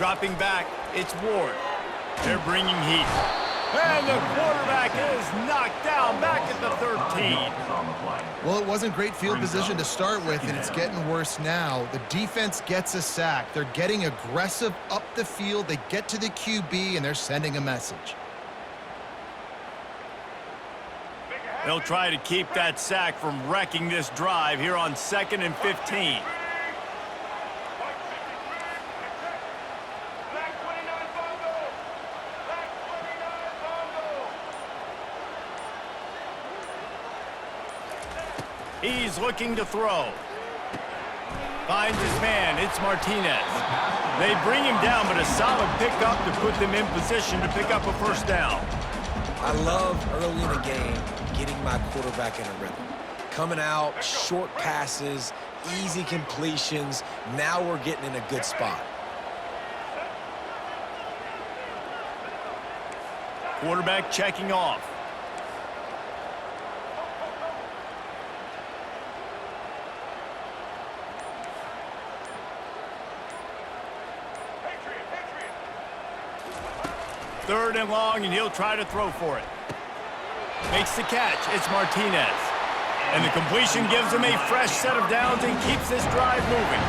Dropping back, it's Ward. They're bringing heat. And the quarterback is knocked down back at the 13. Well, it wasn't great field position to start with, and it's getting worse now. The defense gets a sack. They're getting aggressive up the field. They get to the QB, and they're sending a message. They'll try to keep that sack from wrecking this drive here on 2nd and 15. He's looking to throw. Finds his man. It's Martinez. They bring him down, but a solid pickup to put them in position to pick up a first down. I love early in a game getting my quarterback in a rhythm. Coming out, short passes, easy completions. Now we're getting in a good spot. Quarterback checking off. Third and long, and he'll try to throw for it. Makes the catch. It's Martinez. And the completion gives him a fresh set of downs and keeps this drive moving.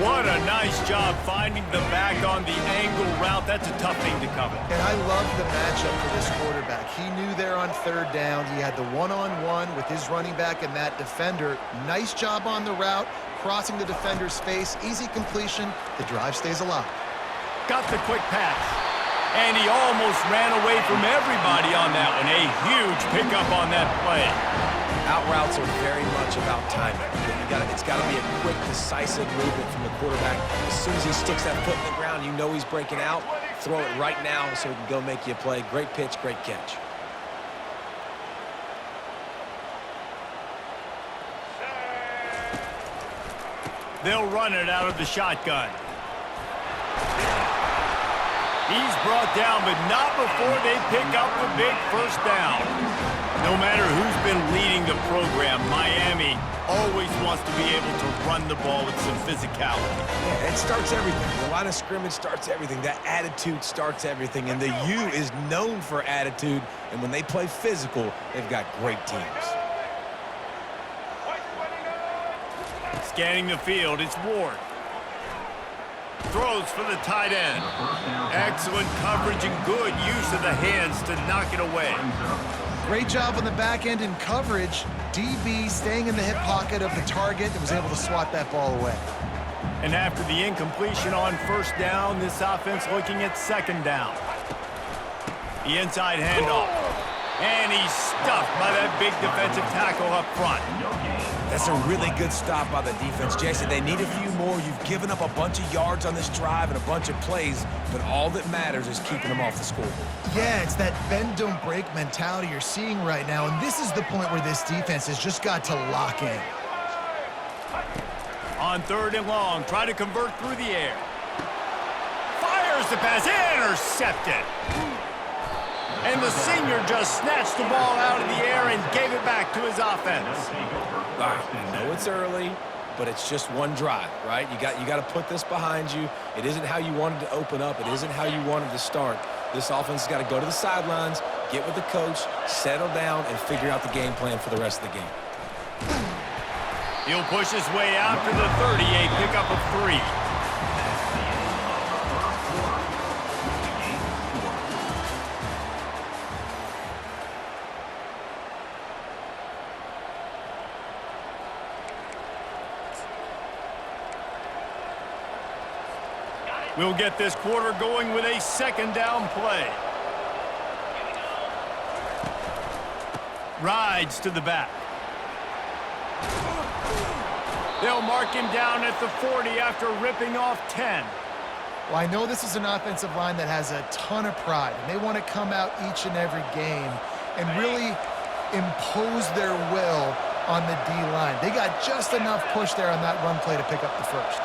What a nice job finding the back on the angle route. That's a tough thing to cover. And I love the matchup for this quarterback. He knew there on third down. He had the one-on-one with his running back and that defender. Nice job on the route, crossing the defender's face. Easy completion. The drive stays alive. Got the quick pass. And he almost ran away from everybody on that one. A huge pickup on that play. Out routes are very much about timing. It's got to be a quick, decisive movement from the quarterback. As soon as he sticks that foot in the ground, you know he's breaking out. Throw it right now so he can go make you a play. Great pitch, great catch. They'll run it out of the shotgun. He's brought down, but not before they pick up the big first down. No matter who's been leading the program, Miami always wants to be able to run the ball with some physicality. Yeah, it starts everything. The line of scrimmage starts everything. That attitude starts everything. And the U is known for attitude. And when they play physical, they've got great teams. Scanning the field, it's Ward. Throws for the tight end. Excellent coverage and good use of the hands to knock it away. Great job on the back end in coverage. DB staying in the hip pocket of the target and was able to swat that ball away. And after the incompletion on first down, this offense looking at second down. The inside handoff. And he's stuffed by that big defensive tackle up front. That's a really good stop by the defense, Jason. They need a few more. You've given up a bunch of yards on this drive and a bunch of plays, but all that matters is keeping them off the scoreboard. Yeah, it's that bend, don't break mentality you're seeing right now, and this is the point where this defense has just got to lock in. On third and long, try to convert through the air. Fires the pass, intercepted. And the senior just snatched the ball out of the air and gave it back to his offense. All right, I know it's early, but it's just one drive, right? You got to put this behind you. It isn't how you wanted to open up. It isn't how you wanted to start. This offense has got to go to the sidelines, get with the coach, settle down, and figure out the game plan for the rest of the game. He'll push his way out to the 30, a pickup of 3. We'll get this quarter going with a second down play. Rides to the back. They'll mark him down at the 40 after ripping off 10. Well, I know this is an offensive line that has a ton of pride, and they want to come out each and every game and really impose their will on the D-line. They got just enough push there on that run play to pick up the first.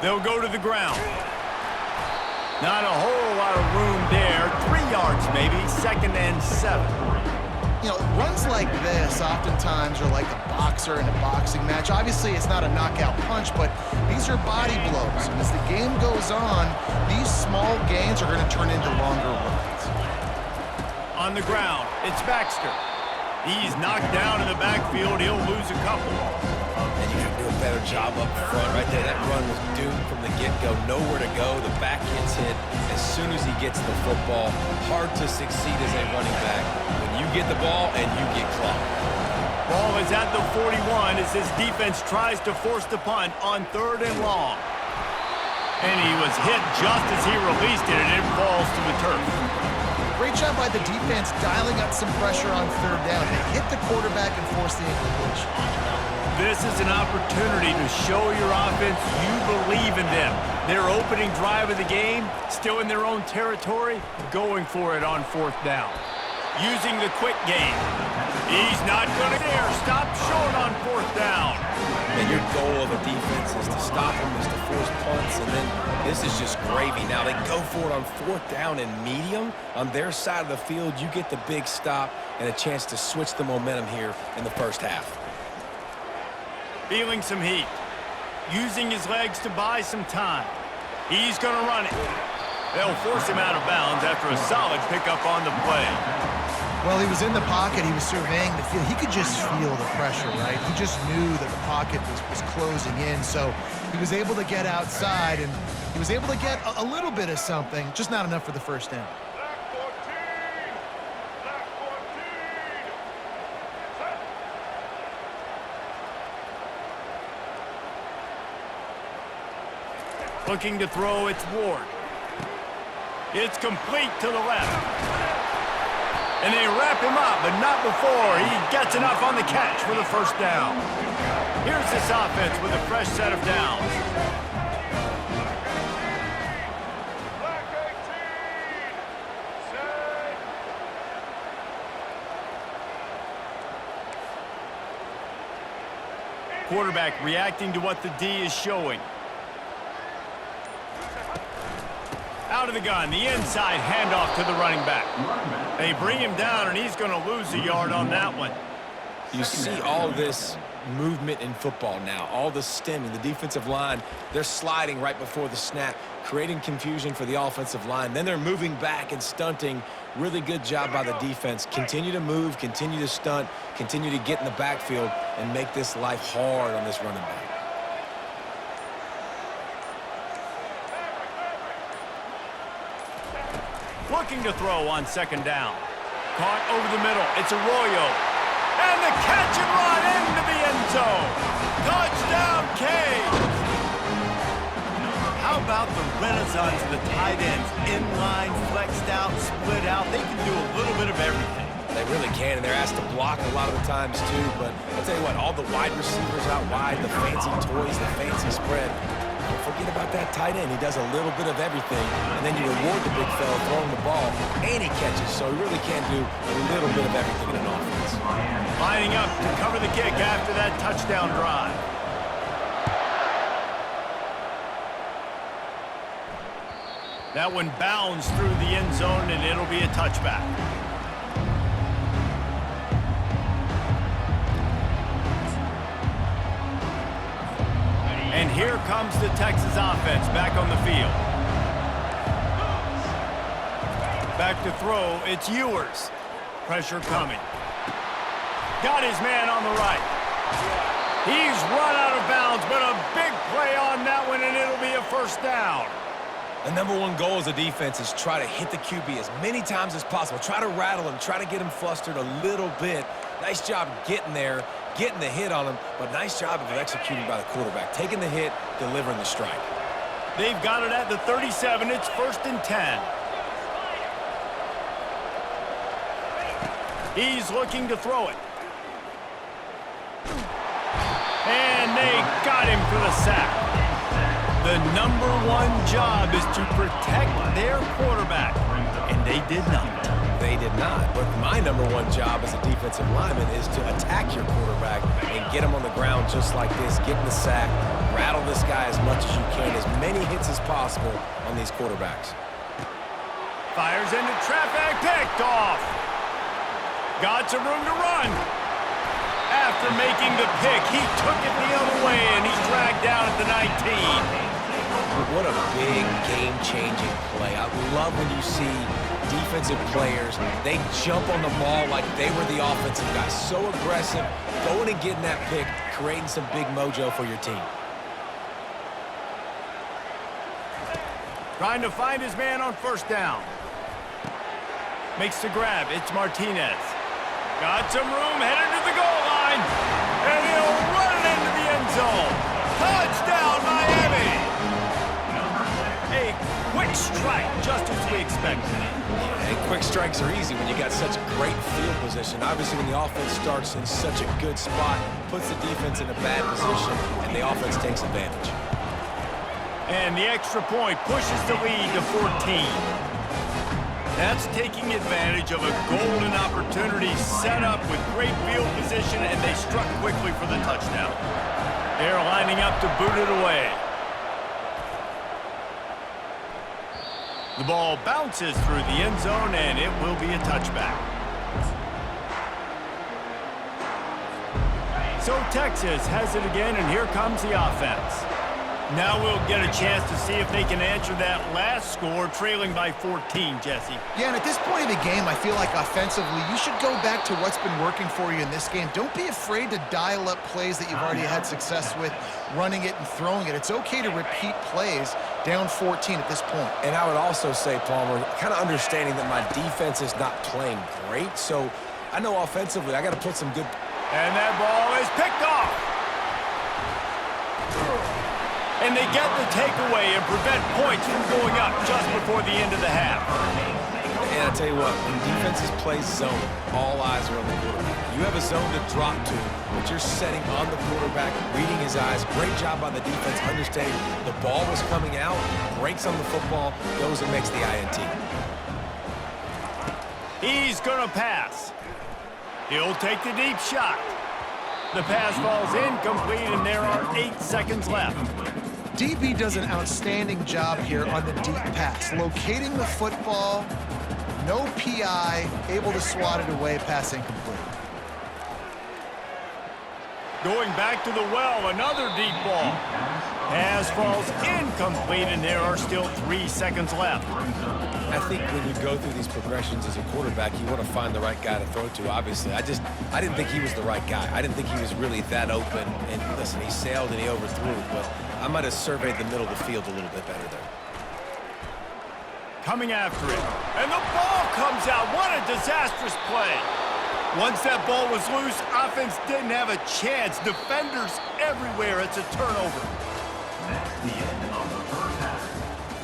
They'll go to the ground. Not a whole lot of room there. 3 yards maybe, 2nd and 7. Runs like this oftentimes are like a boxer in a boxing match. Obviously, it's not a knockout punch, but these are body blows. And as the game goes on, these small gains are going to turn into longer runs. On the ground, it's Baxter. He's knocked down in the backfield. He'll lose a couple. And you have to do a better job up front right there. That run was doomed from the get-go. Nowhere to go. The back gets hit as soon as he gets the football. Hard to succeed as a running back when you get the ball and you get clocked. Ball is at the 41 as his defense tries to force the punt on 3rd and long. And he was hit just as he released it, and it falls to the turf. Great job by the defense dialing up some pressure on 3rd down. They hit the quarterback and force the incompletion. This is an opportunity to show your offense you believe in them. Their opening drive of the game, still in their own territory, going for it on 4th down. Using the quick game. He's not going to dare stop short on 4th down. And your goal of a defense is to stop them, is to force punts, and then this is just gravy. Now they go for it on 4th down and medium. On their side of the field, you get the big stop and a chance to switch the momentum here in the first half. Feeling some heat. Using his legs to buy some time. He's going to run it. They'll force him out of bounds after a solid pickup on the play. Well, he was in the pocket. He was surveying the field. He could just feel the pressure, right? He just knew that the pocket was closing in. So he was able to get outside, and he was able to get a little bit of something, just not enough for the first down. Looking to throw, it's Ward. It's complete to the left. And they wrap him up, but not before he gets enough on the catch for the first down. Here's this offense with a fresh set of downs. Quarterback reacting to what the D is showing. Out of the gun, the inside handoff to the running back. They bring him down, and he's going to lose a yard on that one. You see all this movement in football now, all the stemming, the defensive line, they're sliding right before the snap, creating confusion for the offensive line. Then they're moving back and stunting. Really good job by the defense. Continue to move, continue to stunt, continue to get in the backfield and make this life hard on this running back. Looking to throw on 2nd down. Caught over the middle. It's Arroyo. And the catch and run into the end zone. Touchdown, Canes. How about the renaissance of the tight ends? Inline, flexed out, split out. They can do a little bit of everything. They really can, and they're asked to block a lot of the times too. But I'll tell you what, all the wide receivers out wide, the fancy toys, the fancy spread. Don't forget about that tight end. He does a little bit of everything, and then you reward the big fella throwing the ball, and he catches, so he really can do a little bit of everything in an offense. Lining up to cover the kick after that touchdown drive. That one bounds through the end zone, and it'll be a touchback. And here comes the Texas offense back on the field. Back to throw, it's Ewers. Pressure coming. Got his man on the right. He's run out of bounds, but a big play on that one, and it'll be a first down. The number one goal as a defense is try to hit the QB as many times as possible. Try to rattle him, try to get him flustered a little bit. Nice job getting there, getting the hit on him, but nice job of executing by the quarterback. Taking the hit, delivering the strike. They've got it at the 37. It's 1st and 10. He's looking to throw it. And they got him for the sack. The number one job is to protect their quarterback, and they did not. They did not, but my number one job as a defensive lineman is to attack your quarterback and get him on the ground just like this, get in the sack, rattle this guy as much as you can, as many hits as possible on these quarterbacks. Fires into traffic, picked off. got some room to run. After making the pick, he took it the other way, and he's dragged down at the 19. What a big game-changing play. I love when you see defensive players, they jump on the ball like they were the offensive guys. So aggressive, going and getting that pick, creating some big mojo for your team. Trying to find his man on first down. Makes the grab. It's Martinez. Got some room, headed to the goal line. And he'll run it into the end zone. Touchdown, Miami! A quick strike, just as we expected. And quick strikes are easy when you got such great field position. Obviously, when the offense starts in such a good spot, puts the defense in a bad position, and the offense takes advantage. And the extra point pushes the lead to 14. That's taking advantage of a golden opportunity set up with great field position, and they struck quickly for the touchdown. They're lining up to boot it away. The ball bounces through the end zone, and it will be a touchback. So Texas has it again, and here comes the offense. Now we'll get a chance to see if they can answer that last score, trailing by 14, Jesse. Yeah, and at this point in the game, I feel like offensively, you should go back to what's been working for you in this game. Don't be afraid to dial up plays that you've already had success with, running it and throwing it. It's okay to repeat plays down 14 at this point. And I would also say, Palmer, kind of understanding that my defense is not playing great, so I know offensively I got to put some good... And that ball is picked off. And they get the takeaway and prevent points from going up just before the end of the half. And I tell you what, when defenses play zone, all eyes are on the quarterback. You have a zone to drop to, but you're setting on the quarterback, reading his eyes. Great job by the defense, understanding the ball was coming out, breaks on the football, goes and makes the INT. He's going to pass. He'll take the deep shot. The pass falls incomplete, and there are 8 seconds left. DB does an outstanding job here on the deep pass, locating the football, no PI, able to swat it away, pass incomplete. Going back to the well, another deep ball. Pass falls incomplete, and there are still 3 seconds left. I think when you go through these progressions as a quarterback, you want to find the right guy to throw to, obviously. I didn't think he was the right guy. I didn't think he was really that open. And listen, he sailed and he overthrew, but I might have surveyed the middle of the field a little bit better there. Coming after it. And the ball comes out. What a disastrous play. Once that ball was loose, offense didn't have a chance. Defenders everywhere. It's a turnover. That's the end of the first half.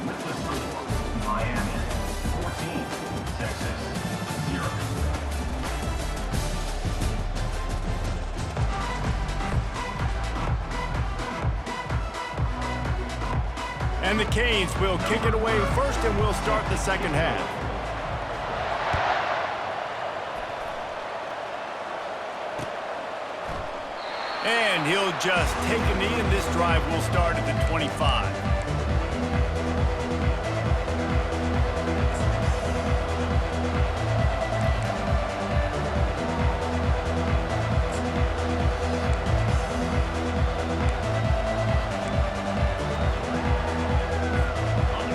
With the score, Miami 14, Texas 0. And the Canes will kick it away first, and we'll start the second half. And he'll just take a knee, and this drive will start at the 25.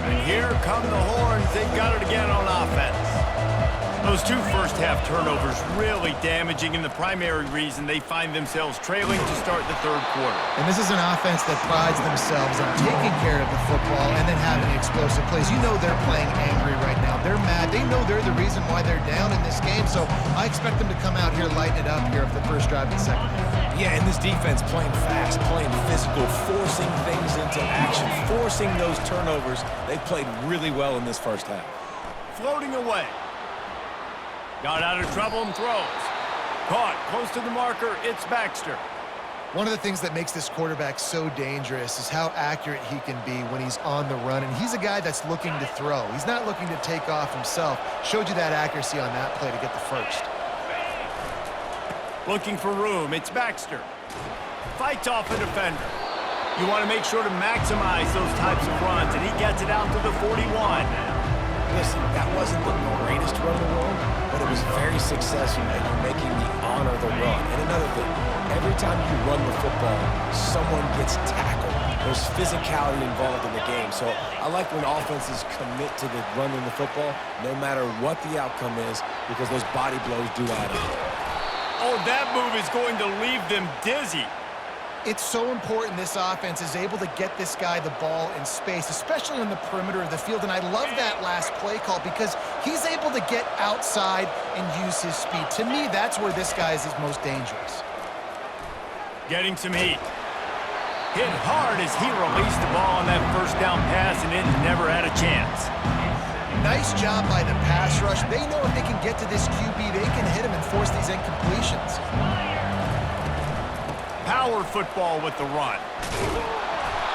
And here come the horns. They've got it again on offense. Those 2 first-half turnovers really damaging, and the primary reason they find themselves trailing to start the third quarter. And this is an offense that prides themselves on taking care of the football and then having explosive plays. You know they're playing angry right now. They're mad. They know they're the reason why they're down in this game, so I expect them to come out here, lighten it up here for the first drive and second half. Yeah, and this defense playing fast, playing physical, forcing things into action, forcing those turnovers. They played really well in this first half. Floating away. Got out of trouble and throws. Caught close to the marker. It's Baxter. One of the things that makes this quarterback so dangerous is how accurate he can be when he's on the run. And he's a guy that's looking to throw. He's not looking to take off himself. Showed you that accuracy on that play to get the first. Looking for room. It's Baxter. Fights off a defender. You want to make sure to maximize those types of runs, and he gets it out to the 41. Listen, that wasn't the greatest run in the world, but it was very successful, and you're making the honor the run. And another thing, every time you run the football, someone gets tackled. There's physicality involved in the game. So I like when offenses commit to the running the football, no matter what the outcome is, because those body blows do add up. Oh, that move is going to leave them dizzy. It's so important this offense is able to get this guy the ball in space, especially on the perimeter of the field. And I love that last play call because he's able to get outside and use his speed. To me, that's where this guy is his most dangerous. Getting some heat. Hit hard as he released the ball on that first down pass, and it never had a chance. Nice job by the pass rush. They know if they can get to this QB, they can hit him and force these incompletions. Power football with the run.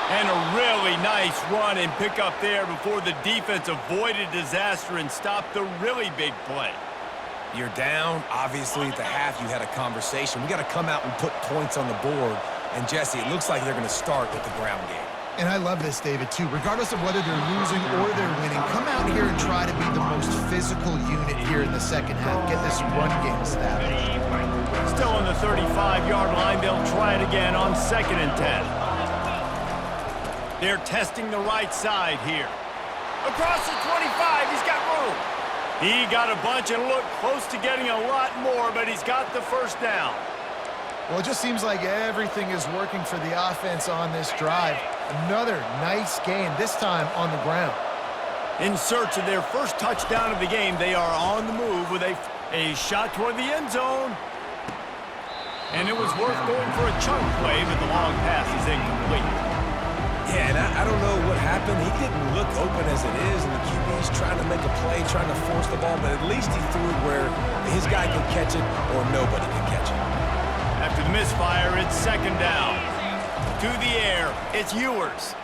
And a really nice run and pick up there before the defense avoided disaster and stopped the really big play. You're down. Obviously, at the half, you had a conversation. We got to come out and put points on the board. And, Jesse, it looks like they're going to start with the ground game. And I love this, David, too. Regardless of whether they're losing or they're winning, come out here and try to be the most physical unit here in the second half. Get this run game established. Still on the 35-yard line, they'll try it again on 2nd and 10. They're testing the right side here. Across the 25, he's got room. He got a bunch and looked close to getting a lot more, but he's got the first down. Well, it just seems like everything is working for the offense on this drive. Another nice gain, this time on the ground. In search of their first touchdown of the game, they are on the move with a shot toward the end zone. And it was worth going for a chunk play, but the long pass is incomplete. Yeah, and I don't know what happened. He didn't look open as it is, and the QB's trying to make a play, trying to force the ball, but at least he threw it where his guy could catch it or nobody could catch it. After the misfire, it's 2nd down. To the air, it's Ewers.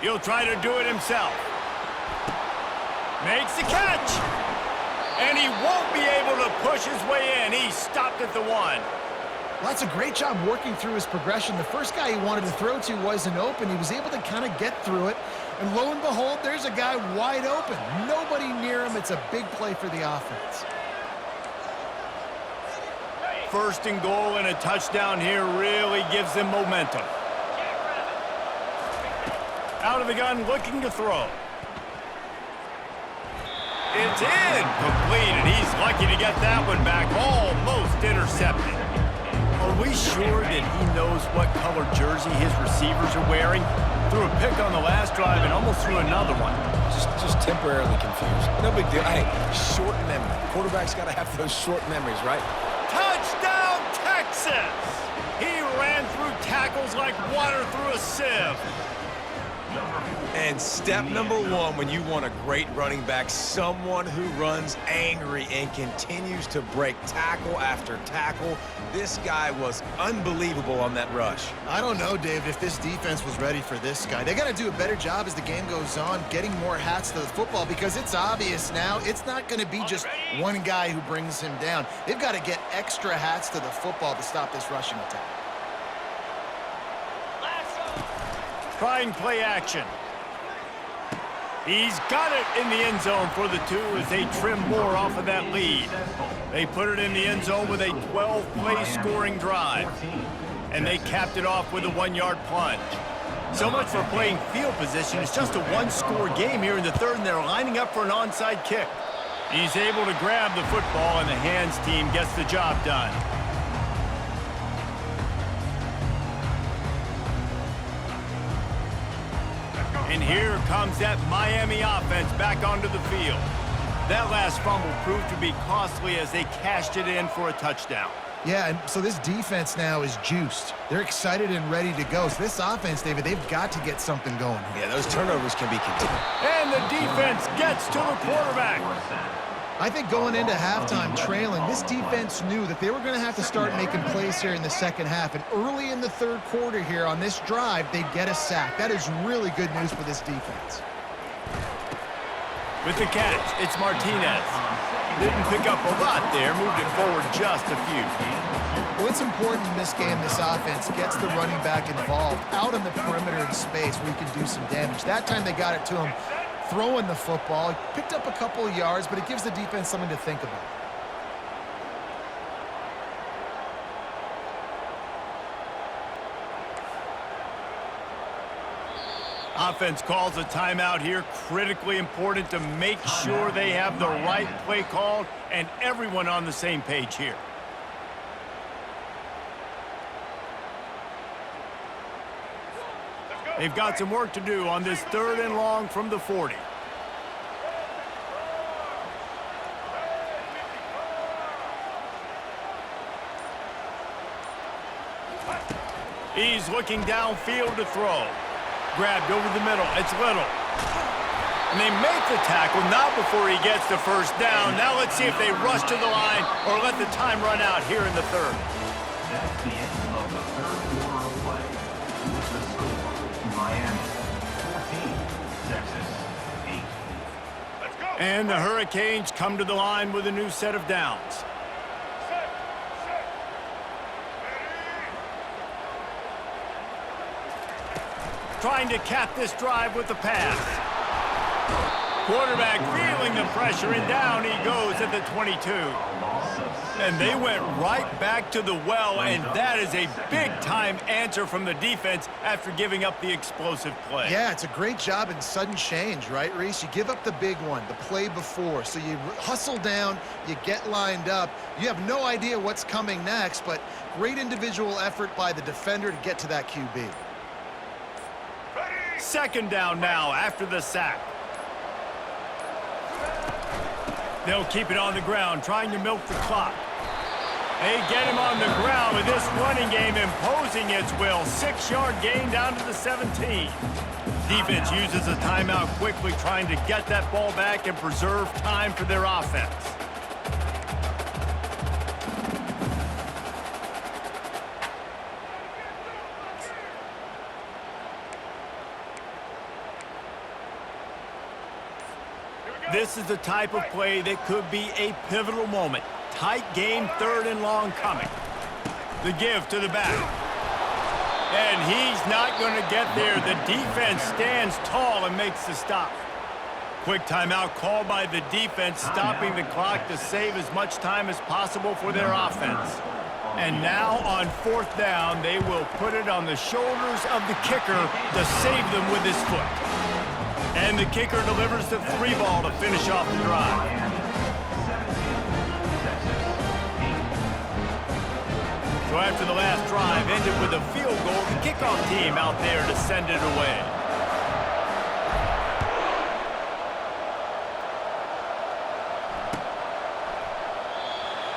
He'll try to do it himself. Makes the catch. And he won't be able to push his way in. He stopped at the 1. Well, that's a great job working through his progression. The first guy he wanted to throw to wasn't open. He was able to kind of get through it. And lo and behold, there's a guy wide open. Nobody near him. It's a big play for the offense. 1st and goal and a touchdown here really gives them momentum. Out of the gun, looking to throw. It's incomplete, and he's lucky to get that one back. Almost intercepted. Are we sure that he knows what color jersey his receivers are wearing? Threw a pick on the last drive and almost threw another one. Just temporarily confused. No big deal. Hey, short memory. Quarterback's got to have those short memories, right? Touchdown, Texas! He ran through tackles like water through a sieve. And step number 1 when you want a great running back, someone who runs angry and continues to break tackle after tackle. This guy was unbelievable on that rush. I don't know, David, if this defense was ready for this guy. They got to do a better job as the game goes on, getting more hats to the football, because it's obvious now it's not going to be just one guy who brings him down. They've got to get extra hats to the football to stop this rushing attack. Trying play action. He's got it in the end zone for the 2 as they trim more off of that lead. They put it in the end zone with a 12-play scoring drive. And they capped it off with a 1-yard plunge. So much for playing field position. It's just a 1-score game here in the 3rd, and they're lining up for an onside kick. He's able to grab the football, and the hands team gets the job done. And here comes that Miami offense back onto the field. That last fumble proved to be costly as they cashed it in for a touchdown. Yeah, and so this defense now is juiced. They're excited and ready to go. So this offense, David, they've got to get something going here. Yeah, those turnovers can be continued. And the defense gets to the quarterback. I think going into halftime trailing, this defense knew that they were going to have to start making plays here in the second half. And early in the 3rd quarter here on this drive, they get a sack. That is really good news for this defense. With the catch, it's Martinez. Didn't pick up a lot there, moved it forward just a few. Well, it's important in this game this offense gets the running back involved out on the perimeter in space where he can do some damage. That time they got it to him throwing the football. He picked up a couple of yards, but it gives the defense something to think about. Offense calls a timeout here. Critically important to make sure they have the right play called and everyone on the same page here. They've got some work to do on this 3rd and long from the 40. He's looking downfield to throw. Grabbed over the middle. It's Little. And they make the tackle, not before he gets the first down. Now let's see if they rush to the line or let the time run out here in the 3rd. That's the end of the 3rd quarter of play. With the score, Miami 14, Texas 8. Let's go. And the Hurricanes come to the line with a new set of downs. Trying to cap this drive with the pass. Quarterback feeling the pressure, and down he goes at the 22. And they went right back to the well, and that is a big-time answer from the defense after giving up the explosive play. Yeah, it's a great job in sudden change, right, Reese? You give up the big one, the play before, so you hustle down, you get lined up. You have no idea what's coming next, but great individual effort by the defender to get to that QB. 2nd down now after the sack. They'll keep it on the ground, trying to milk the clock. They get him on the ground with this running game imposing its will. 6-yard gain down to the 17. Defense uses a timeout quickly, trying to get that ball back and preserve time for their offense. This is the type of play that could be a pivotal moment. Tight game, 3rd and long coming. The give to the back. And he's not going to get there. The defense stands tall and makes the stop. Quick timeout called by the defense, stopping the clock to save as much time as possible for their offense. And now on 4th down, they will put it on the shoulders of the kicker to save them with his foot. And the kicker delivers the 3 ball to finish off the drive. So after the last drive ended with a field goal, the kickoff team out there to send it away.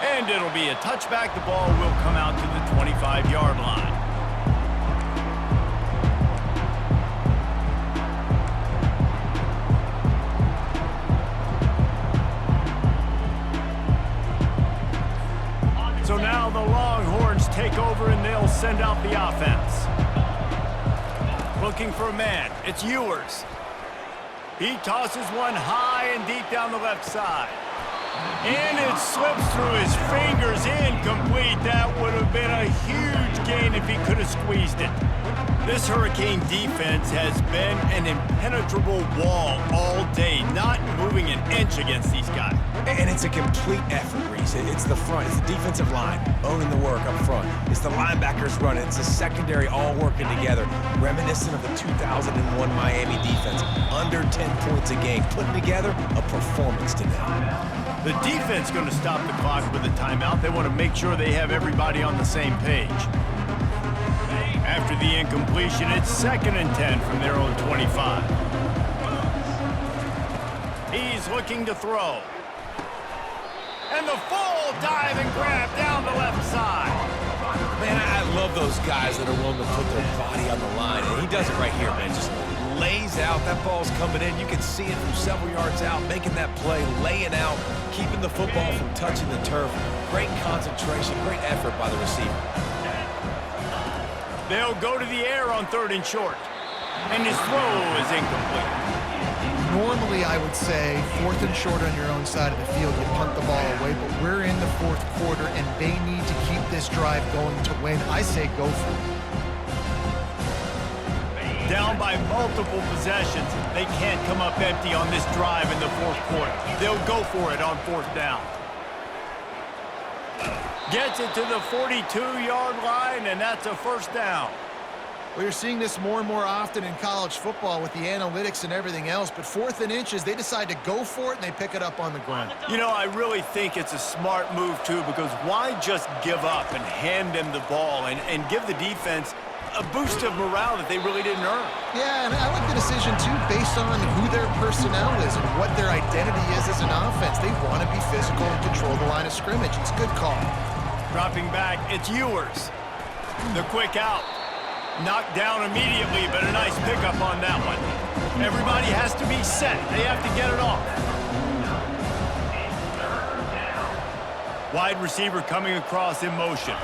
And it'll be a touchback. The ball will come out to the 25-yard line. So now the Longhorns take over and they'll send out the offense. Looking for a man. It's Ewers. He tosses one high and deep down the left side. And it slips through his fingers, incomplete. That would have been a huge gain if he could have squeezed it. This Hurricane defense has been an impenetrable wall all day, not moving an inch against these guys. And it's a complete effort, Reese. It's the front. It's the defensive line owning the work up front. It's the linebackers running. It's the secondary all working together, reminiscent of the 2001 Miami defense. Under 10 points a game, putting together a performance today. The defense going to stop the clock with a timeout. They want to make sure they have everybody on the same page. After the incompletion, it's 2nd and 10 from their own 25. He's looking to throw. And the full dive and grab down the left side. Man, I love those guys that are willing to put their body on the line. And he does it right here, man. Just lays out. That ball's coming in. You can see it from several yards out, making that play, laying out, keeping the football from touching the turf. Great concentration, great effort by the receiver. They'll go to the air on 3rd and short. And his throw is incomplete. Normally, I would say 4th and short on your own side of the field, you punt the ball away, but we're in the 4th quarter, and they need to keep this drive going to win. I say go for it. Down by multiple possessions, they can't come up empty on this drive in the fourth quarter. They'll go for it on fourth down. Gets it to the 42-yard line, and that's a first down. Well, you're seeing this more and more often in college football with the analytics and everything else, but 4th and inches, they decide to go for it, and they pick it up on the ground. You know, I really think it's a smart move, too, because why just give up and hand them the ball and give the defense a boost of morale that they really didn't earn? Yeah, and I like the decision, too, based on who their personnel is and what their identity is as an offense. They want to be physical and control the line of scrimmage. It's a good call. Dropping back, it's Ewers. The quick out. Knocked down immediately, but a nice pickup on that one. Everybody has to be set. They have to get it off. Wide receiver coming across in motion.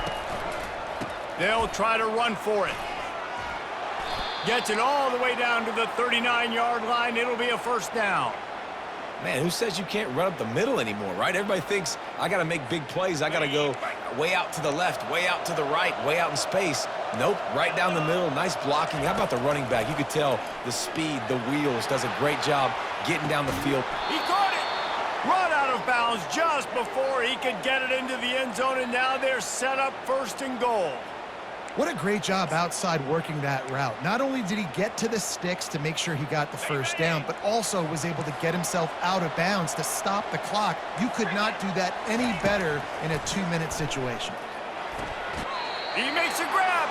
They'll try to run for it. Gets it all the way down to the 39-yard line. It'll be a first down. Man, who says you can't run up the middle anymore, right? Everybody thinks, I got to make big plays. I got to go way out to the left, way out to the right, way out in space. Nope, right down the middle. Nice blocking. How about the running back? You could tell the speed, the wheels, does a great job getting down the field. He caught it. Run out of bounds just before he could get it into the end zone, and now they're set up first and goal. What a great job outside working that route. Not only did he get to the sticks to make sure he got the first down, but also was able to get himself out of bounds to stop the clock. You could not do that any better in a 2-minute situation. He makes a grab.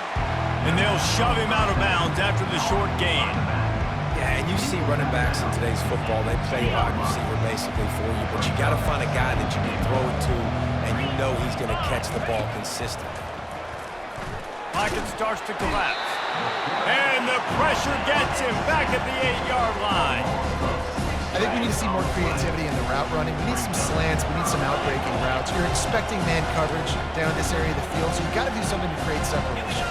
And they'll shove him out of bounds after the short gain. Yeah, and you see running backs in today's football, they play wide receiver basically for you, but you got to find a guy that you can throw it to, and you know he's going to catch the ball consistently. Pocket starts to collapse. And the pressure gets him back at the 8-yard line. I think we need to see more creativity in the route running. We need some slants. We need some outbreaking routes. You're expecting man coverage down this area of the field, so you've got to do something to create separation.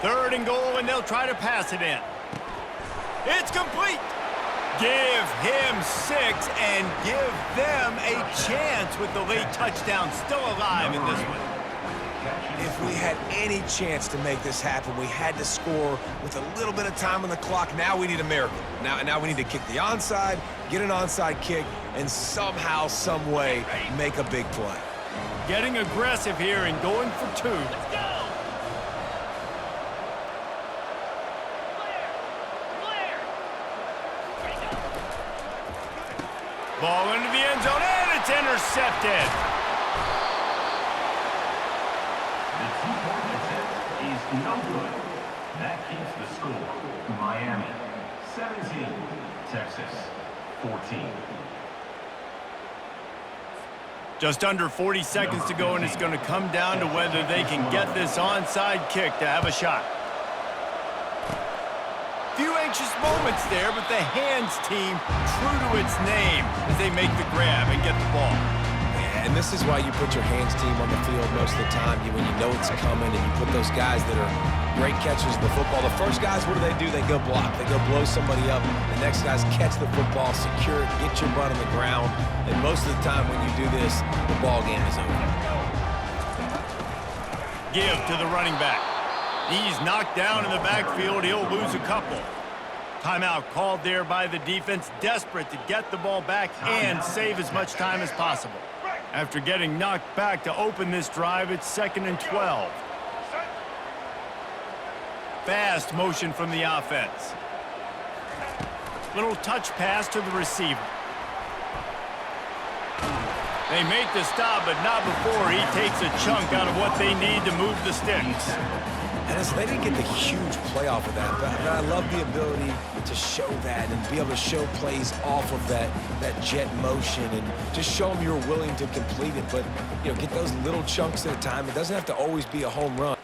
Third and goal, and they'll try to pass it in. It's complete. Give him 6 and give them a chance with the late touchdown still alive in this one. If we had any chance to make this happen, we had to score with a little bit of time on the clock. Now we need a miracle. Now we need to kick the onside, get an onside kick, and somehow, some way, make a big play. Getting aggressive here and going for 2. Ball into the end zone, and it's intercepted. The two-point attempt is no good. That keeps the score. Miami 17, Texas 14. Just under 40 seconds to go, and it's going to come down to whether they can get this onside kick to have a shot. Few anxious moments there, but the hands team true to its name as they make the grab and get the ball. And this is why you put your hands team on the field most of the time. When you know it's coming and you put those guys that are great catchers of the football. The first guys, what do? They go block. They go blow somebody up. The next guys catch the football, secure it, get your butt on the ground. And most of the time when you do this, the ball game is over. Give to the running back. He's knocked down in the backfield. He'll lose a couple. Timeout called there by the defense, desperate to get the ball back and save as much time as possible. After getting knocked back to open this drive, it's 2nd and 12. Fast motion from the offense. Little touch pass to the receiver. They make the stop, but not before he takes a chunk out of what they need to move the sticks. And listen, they didn't get the huge play off of that, but I love the ability to show that and be able to show plays off of that jet motion and just show them you're willing to complete it. But, get those little chunks at a time. It doesn't have to always be a home run.